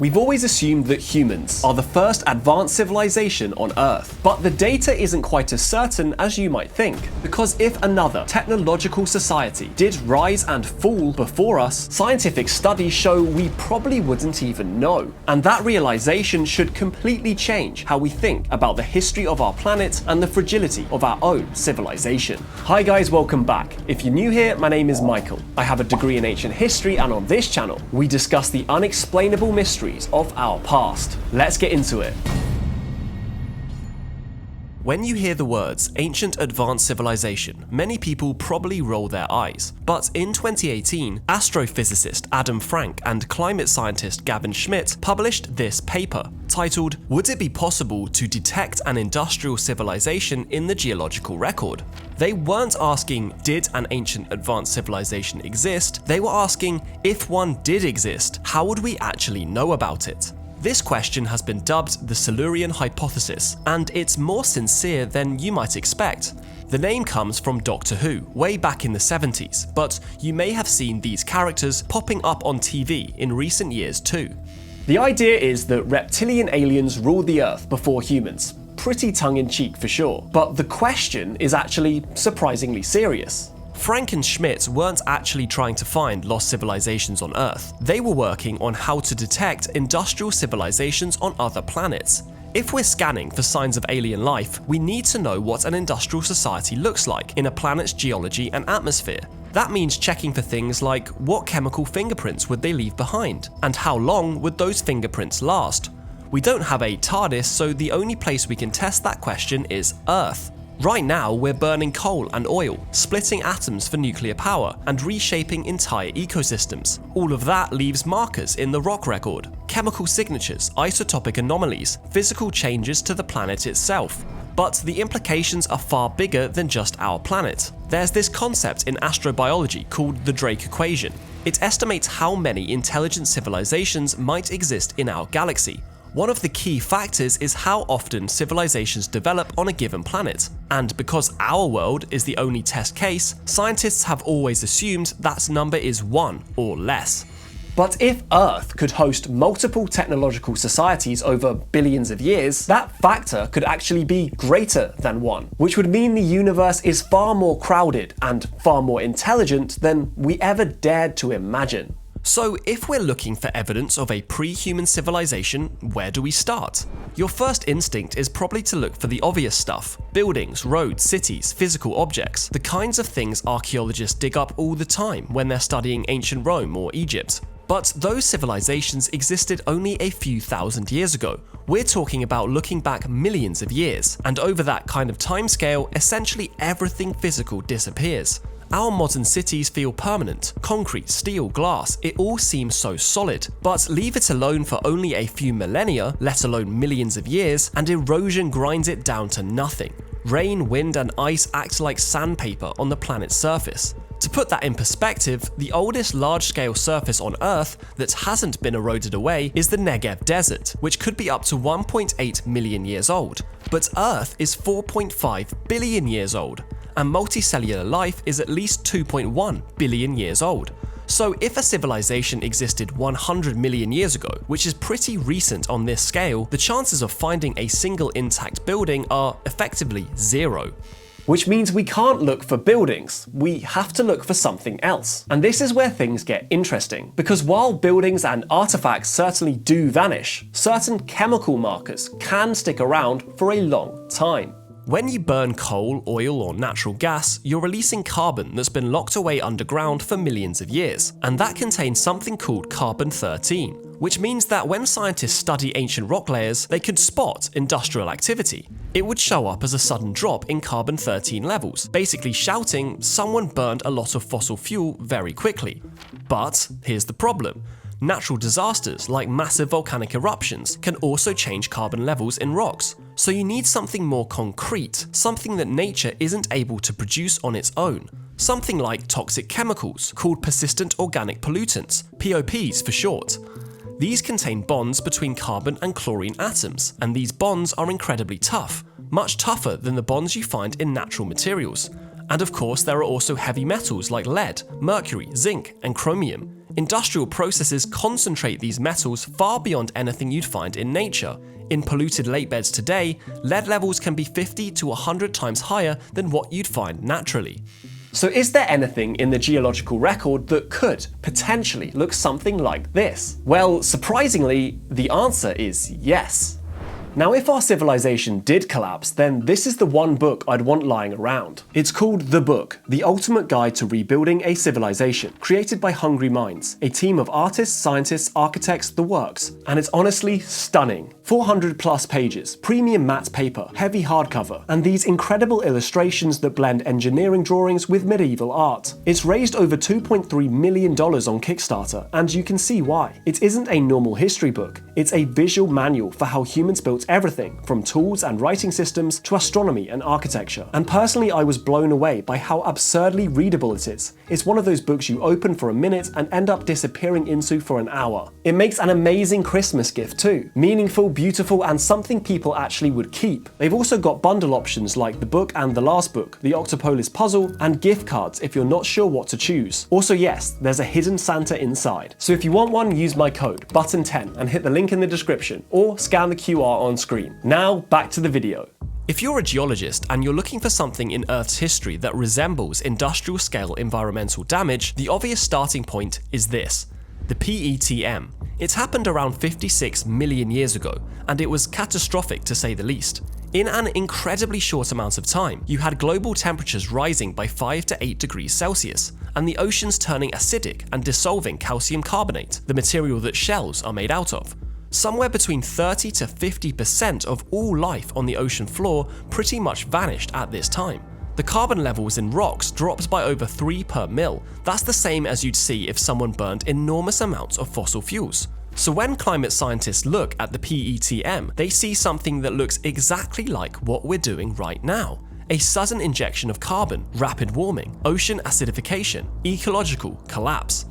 We've always assumed that humans are the first advanced civilization on Earth, but the data isn't quite as certain as you might think. Because if another technological society did rise and fall before us, scientific studies show we probably wouldn't even know. And that realization should completely change how we think about the history of our planet and the fragility of our own civilization. Hi guys, welcome back. If you're new here, my name is Michael. I have a degree in ancient history, and on this channel, we discuss the unexplainable mysteries of our past. Let's get into it. When you hear the words ancient advanced civilization, many people probably roll their eyes. But in 2018, astrophysicist Adam Frank and climate scientist Gavin Schmidt published this paper titled, "Would it be possible to detect an industrial civilization in the geological record?" They weren't asking, did an ancient advanced civilization exist? They were asking, if one did exist, how would we actually know about it? This question has been dubbed the Silurian Hypothesis, and it's more sincere than you might expect. The name comes from Doctor Who, way back in the 70s, but you may have seen these characters popping up on TV in recent years too. The idea is that reptilian aliens ruled the Earth before humans. Pretty tongue-in-cheek for sure, but the question is actually surprisingly serious. Frank and Schmidt weren't actually trying to find lost civilizations on Earth. They were working on how to detect industrial civilizations on other planets. If we're scanning for signs of alien life, we need to know what an industrial society looks like in a planet's geology and atmosphere. That means checking for things like what chemical fingerprints would they leave behind, and how long would those fingerprints last. We don't have a TARDIS, so the only place we can test that question is Earth. Right now, we're burning coal and oil, splitting atoms for nuclear power, and reshaping entire ecosystems. All of that leaves markers in the rock record: chemical signatures, isotopic anomalies, physical changes to the planet itself. But the implications are far bigger than just our planet. There's this concept in astrobiology called the Drake equation. It estimates how many intelligent civilizations might exist in our galaxy. One of the key factors is how often civilizations develop on a given planet, and because our world is the only test case, scientists have always assumed that number is 1 or less. But if Earth could host multiple technological societies over billions of years, that factor could actually be greater than 1, which would mean the universe is far more crowded and far more intelligent than we ever dared to imagine. So if we're looking for evidence of a pre-human civilization, where do we start? Your first instinct is probably to look for the obvious stuff: buildings, roads, cities, physical objects, the kinds of things archaeologists dig up all the time when they're studying ancient Rome or Egypt. But those civilizations existed only a few thousand years ago. We're talking about looking back millions of years, and over that kind of timescale, essentially everything physical disappears. Our modern cities feel permanent: concrete, steel, glass, it all seems so solid. But leave it alone for only a few millennia, let alone millions of years, and erosion grinds it down to nothing. Rain, wind, and ice act like sandpaper on the planet's surface. To put that in perspective, the oldest large-scale surface on Earth that hasn't been eroded away is the Negev Desert, which could be up to 1.8 million years old. But Earth is 4.5 billion years old, and multicellular life is at least 2.1 billion years old. So if a civilization existed 100 million years ago, which is pretty recent on this scale, the chances of finding a single intact building are effectively 0. Which means we can't look for buildings, we have to look for something else. And this is where things get interesting, because while buildings and artifacts certainly do vanish, certain chemical markers can stick around for a long time. When you burn coal, oil, or natural gas, you're releasing carbon that's been locked away underground for millions of years, and that contains something called carbon-13, which means that when scientists study ancient rock layers, they could spot industrial activity. It would show up as a sudden drop in carbon-13 levels, basically shouting someone burned a lot of fossil fuel very quickly. But here's the problem. Natural disasters like massive volcanic eruptions can also change carbon levels in rocks. So you need something more concrete, something that nature isn't able to produce on its own. Something like toxic chemicals, called persistent organic pollutants, POPs for short. These contain bonds between carbon and chlorine atoms, and these bonds are incredibly tough, much tougher than the bonds you find in natural materials. And of course, there are also heavy metals like lead, mercury, zinc, and chromium. Industrial processes concentrate these metals far beyond anything you'd find in nature. In polluted lake beds today, lead levels can be 50 to 100 times higher than what you'd find naturally. So is there anything in the geological record that could potentially look something like this? Well, surprisingly, the answer is yes. Now, if our civilization did collapse, then this is the one book I'd want lying around. It's called The Book, The Ultimate Guide to Rebuilding a Civilization, created by Hungry Minds, a team of artists, scientists, architects, the works. And it's honestly stunning. 400 plus pages, premium matte paper, heavy hardcover, and these incredible illustrations that blend engineering drawings with medieval art. It's raised over $2.3 million on Kickstarter, and you can see why. It isn't a normal history book, it's a visual manual for how humans built everything, from tools and writing systems to astronomy and architecture. And personally, I was blown away by how absurdly readable it is. It's one of those books you open for a minute and end up disappearing into for an hour. It makes an amazing Christmas gift too. Meaningful, beautiful, and something people actually would keep. They've also got bundle options like the book and the last book, the Octopolis puzzle, and gift cards if you're not sure what to choose. Also, yes, there's a hidden Santa inside. So if you want one, use my code, button10, and hit the link in the description, or scan the QR on screen. Now, back to the video. If you're a geologist and you're looking for something in Earth's history that resembles industrial scale environmental damage, the obvious starting point is this: the PETM. It's happened around 56 million years ago, and it was catastrophic to say the least. In an incredibly short amount of time, you had global temperatures rising by 5 to 8 degrees Celsius, and the oceans turning acidic and dissolving calcium carbonate, the material that shells are made out of. Somewhere between 30 to 50% of all life on the ocean floor pretty much vanished at this time. The carbon levels in rocks dropped by over 3 per mil. That's the same as you'd see if someone burned enormous amounts of fossil fuels. So when climate scientists look at the PETM, they see something that looks exactly like what we're doing right now. A sudden injection of carbon, rapid warming, ocean acidification, ecological collapse.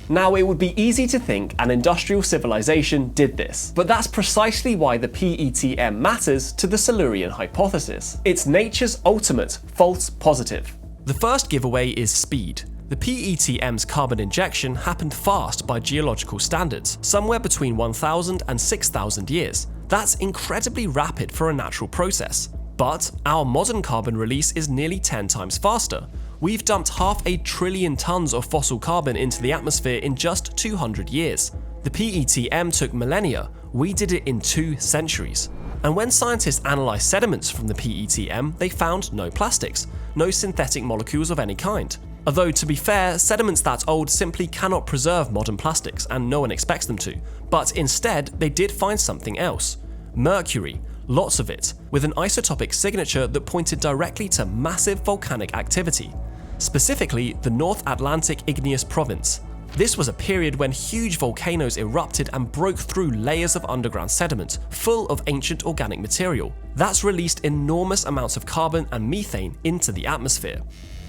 Now, it would be easy to think an industrial civilization did this, but that's precisely why the PETM matters to the Silurian hypothesis. It's nature's ultimate false positive. The first giveaway is speed. The PETM's carbon injection happened fast by geological standards, somewhere between 1,000 and 6,000 years. That's incredibly rapid for a natural process. But our modern carbon release is nearly 10 times faster. We've dumped 500 billion tons of fossil carbon into the atmosphere in just 200 years. The PETM took millennia, we did it in 2 centuries. And when scientists analysed sediments from the PETM, they found no plastics, no synthetic molecules of any kind. Although, to be fair, sediments that old simply cannot preserve modern plastics, and no one expects them to. But instead, they did find something else: mercury. Lots of it, with an isotopic signature that pointed directly to massive volcanic activity, specifically the North Atlantic Igneous Province. This was a period when huge volcanoes erupted and broke through layers of underground sediment, full of ancient organic material. That's released enormous amounts of carbon and methane into the atmosphere.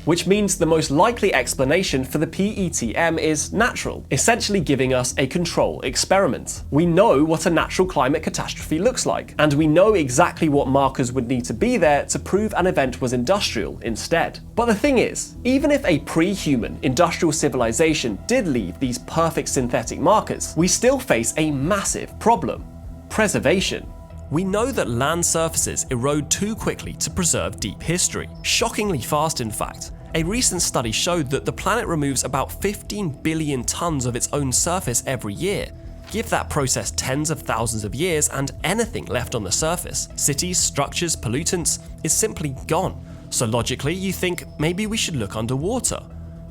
Which means the most likely explanation for the PETM is natural, essentially giving us a control experiment. We know what a natural climate catastrophe looks like, and we know exactly what markers would need to be there to prove an event was industrial instead. But the thing is, even if a pre-human industrial civilization did leave these perfect synthetic markers, we still face a massive problem: preservation. We know that land surfaces erode too quickly to preserve deep history. Shockingly fast, in fact. A recent study showed that the planet removes about 15 billion tons of its own surface every year. Give that process tens of thousands of years and anything left on the surface, cities, structures, pollutants, is simply gone. So logically, you think maybe we should look underwater.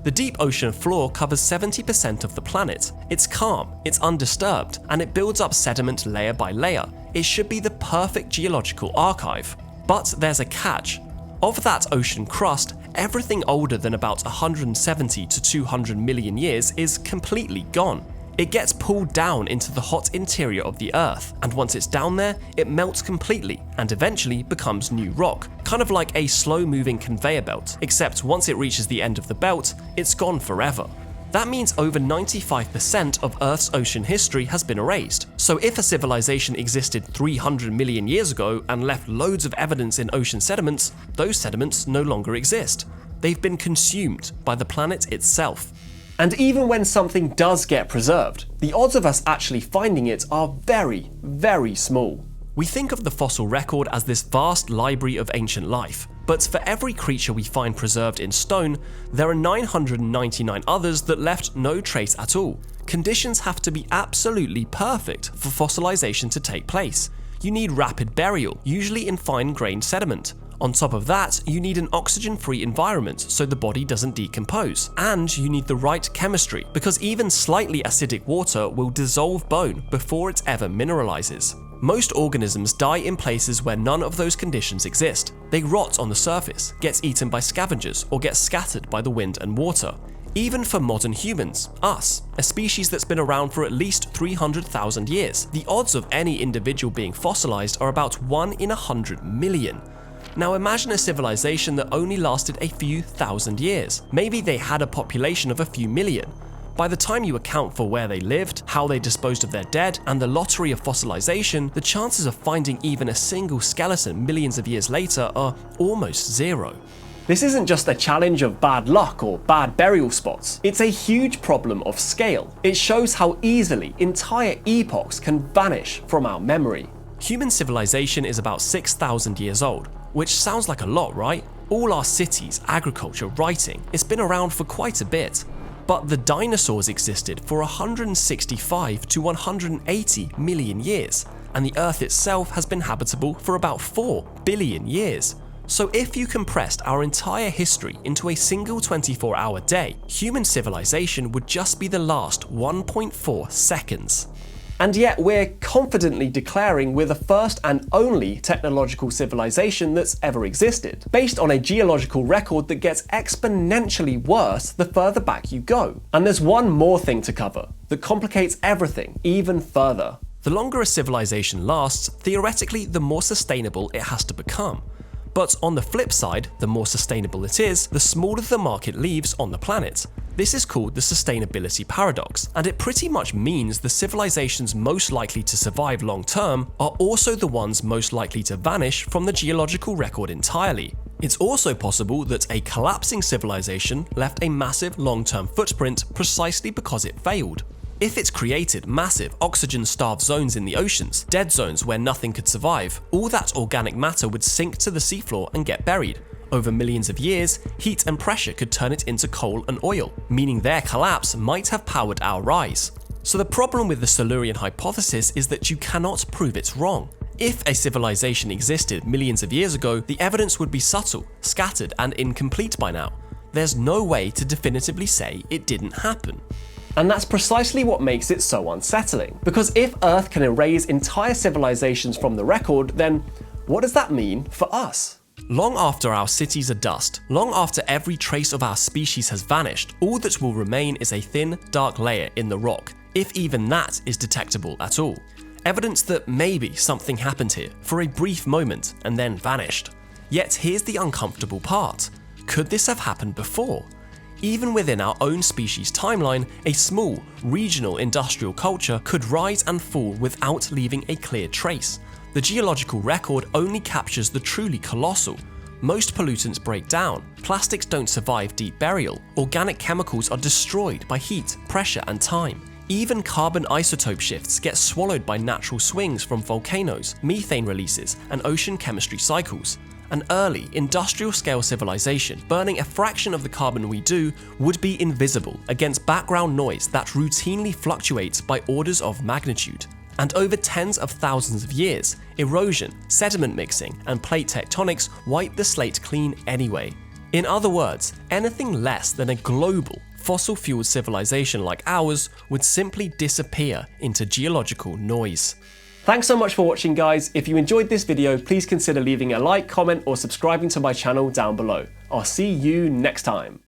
The deep ocean floor covers 70% of the planet. It's calm, it's undisturbed, and it builds up sediment layer by layer. It should be the perfect geological archive. But there's a catch. Of that ocean crust, everything older than about 170 to 200 million years is completely gone. It gets pulled down into the hot interior of the Earth, and once it's down there, it melts completely and eventually becomes new rock, kind of like a slow-moving conveyor belt, except once it reaches the end of the belt, it's gone forever. That means over 95% of Earth's ocean history has been erased. So if a civilization existed 300 million years ago and left loads of evidence in ocean sediments, those sediments no longer exist. They've been consumed by the planet itself. And even when something does get preserved, the odds of us actually finding it are very, very small. We think of the fossil record as this vast library of ancient life, but for every creature we find preserved in stone, there are 999 others that left no trace at all. Conditions have to be absolutely perfect for fossilization to take place. You need rapid burial, usually in fine-grained sediment. On top of that, you need an oxygen-free environment so the body doesn't decompose. And you need the right chemistry, because even slightly acidic water will dissolve bone before it ever mineralizes. Most organisms die in places where none of those conditions exist. They rot on the surface, get eaten by scavengers, or get scattered by the wind and water. Even for modern humans, us, a species that's been around for at least 300,000 years, the odds of any individual being fossilized are about 1 in 100 million. Now imagine a civilization that only lasted a few thousand years. Maybe they had a population of a few million. By the time you account for where they lived, how they disposed of their dead, and the lottery of fossilization, the chances of finding even a single skeleton millions of years later are almost zero. This isn't just a challenge of bad luck or bad burial spots. It's a huge problem of scale. It shows how easily entire epochs can vanish from our memory. Human civilization is about 6,000 years old, which sounds like a lot, right? All our cities, agriculture, writing, it's been around for quite a bit. But the dinosaurs existed for 165 to 180 million years, and the Earth itself has been habitable for about 4 billion years. So if you compressed our entire history into a single 24-hour day, human civilization would just be the last 1.4 seconds. And yet we're confidently declaring we're the first and only technological civilization that's ever existed, based on a geological record that gets exponentially worse the further back you go. And there's one more thing to cover that complicates everything even further. The longer a civilization lasts, theoretically the more sustainable it has to become. But on the flip side, the more sustainable it is, the smaller the market leaves on the planet. This is called the sustainability paradox, and it pretty much means the civilizations most likely to survive long term are also the ones most likely to vanish from the geological record entirely. It's also possible that a collapsing civilization left a massive long-term footprint precisely because it failed. If it's created massive oxygen-starved zones in the oceans, dead zones where nothing could survive, all that organic matter would sink to the seafloor and get buried. Over millions of years, heat and pressure could turn it into coal and oil, meaning their collapse might have powered our rise. So the problem with the Silurian hypothesis is that you cannot prove it's wrong. If a civilization existed millions of years ago, the evidence would be subtle, scattered, and incomplete by now. There's no way to definitively say it didn't happen. And that's precisely what makes it so unsettling. Because if Earth can erase entire civilizations from the record, then what does that mean for us? Long after our cities are dust, long after every trace of our species has vanished, all that will remain is a thin, dark layer in the rock, if even that is detectable at all. Evidence that maybe something happened here for a brief moment and then vanished. Yet here's the uncomfortable part. Could this have happened before? Even within our own species' timeline, a small, regional industrial culture could rise and fall without leaving a clear trace. The geological record only captures the truly colossal. Most pollutants break down, plastics don't survive deep burial, organic chemicals are destroyed by heat, pressure, and time. Even carbon isotope shifts get swallowed by natural swings from volcanoes, methane releases, and ocean chemistry cycles. An early, industrial-scale civilization, burning a fraction of the carbon we do, would be invisible against background noise that routinely fluctuates by orders of magnitude. And over tens of thousands of years, erosion, sediment mixing, and plate tectonics wipe the slate clean anyway. In other words, anything less than a global, fossil-fueled civilization like ours would simply disappear into geological noise. Thanks so much for watching, guys. If you enjoyed this video, please consider leaving a like, comment, or subscribing to my channel down below. I'll see you next time.